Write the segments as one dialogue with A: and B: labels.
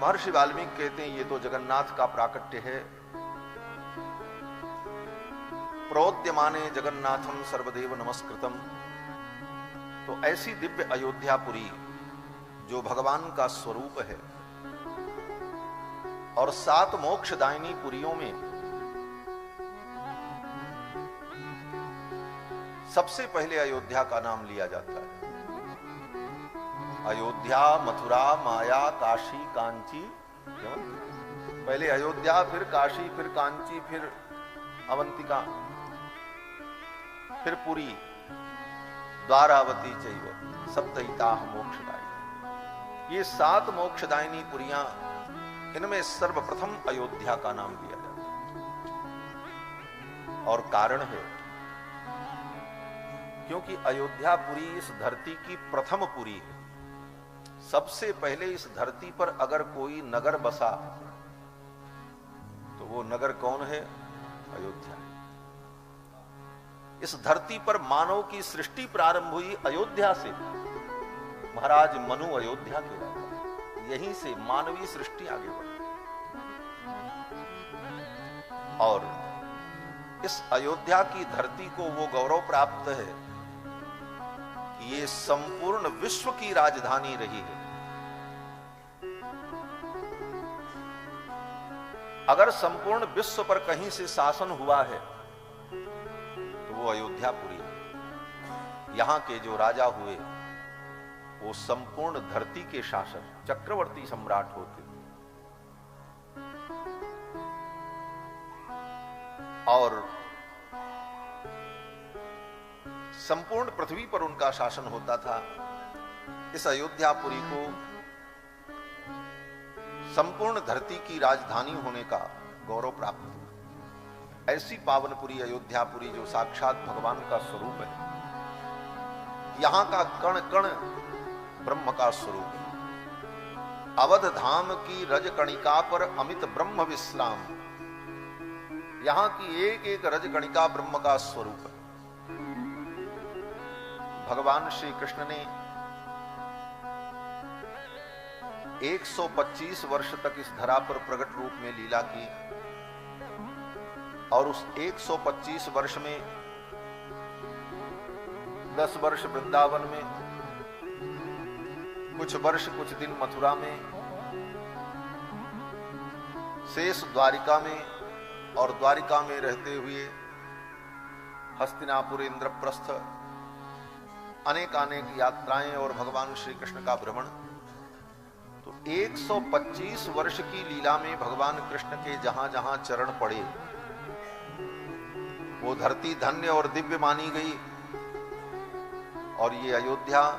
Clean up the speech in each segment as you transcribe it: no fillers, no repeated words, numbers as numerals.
A: महर्षि वाल्मीकि कहते हैं ये तो जगन्नाथ का प्राकट्य है। प्रोद्यमाने जगन्नाथम सर्वदेव नमस्कृतम। तो ऐसी दिव्य अयोध्यापुरी जो भगवान का स्वरूप है और 7 मोक्षदायिनी पुरियों में सबसे पहले अयोध्या का नाम लिया जाता है। अयोध्या, मथुरा, माया, काशी, कांची, पहले अयोध्या, फिर काशी, फिर कांची, फिर अवंतिका, फिर पुरी, द्वारावती चैव सप्तहिताः मोक्षदायिनी। ये 7 मोक्षदायिनी पुरियां, इनमें सर्वप्रथम अयोध्या का नाम लिया जाता है। और कारण है क्योंकि अयोध्यापुरी इस धरती की प्रथम पुरी है। सबसे पहले इस धरती पर अगर कोई नगर बसा तो वो नगर कौन है? अयोध्या है। इस धरती पर मानव की सृष्टि प्रारंभ हुई अयोध्या से। महाराज मनु अयोध्या के राजा, यहीं से मानवीय सृष्टि आगे बढ़ी। और इस अयोध्या की धरती को वो गौरव प्राप्त है कि ये संपूर्ण विश्व की राजधानी रही है। अगर संपूर्ण विश्व पर कहीं से शासन हुआ है तो वो अयोध्यापुरी है। यहां के जो राजा हुए वो संपूर्ण धरती के शासक, चक्रवर्ती सम्राट होते। और संपूर्ण पृथ्वी पर उनका शासन होता था। इस अयोध्यापुरी को संपूर्ण धरती की राजधानी होने का गौरव प्राप्त हुआ। ऐसी पावनपुरी अयोध्यापुरी जो साक्षात भगवान का स्वरूप है। यहां का कण कण ब्रह्म का स्वरूप है। अवध धाम की रजकणिका पर अमित ब्रह्म विश्राम। यहां की एक एक रजकणिका ब्रह्म का स्वरूप है। भगवान श्री कृष्ण ने 125 वर्ष तक इस धरा पर प्रकट रूप में लीला की। और उस 125 वर्ष में 10 वर्ष वृंदावन में, कुछ वर्ष कुछ दिन मथुरा में, शेष द्वारिका में, और द्वारिका में रहते हुए हस्तिनापुर, इंद्रप्रस्थ, अनेक अनेक यात्राएं और भगवान श्री कृष्ण का भ्रमण। तो 125 वर्ष की लीला में भगवान कृष्ण के जहां जहां चरण पड़े वो धरती धन्य और दिव्य मानी गई। और ये अयोध्या,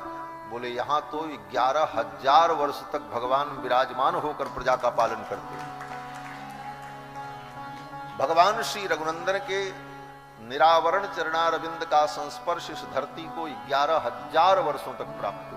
A: बोले यहां तो 11,000 वर्ष तक भगवान विराजमान होकर प्रजा का पालन करते। भगवान श्री रघुनंदन के निरावरण चरणारविंद का संस्पर्श इस धरती को 11,000 वर्षों तक प्राप्त हुआ।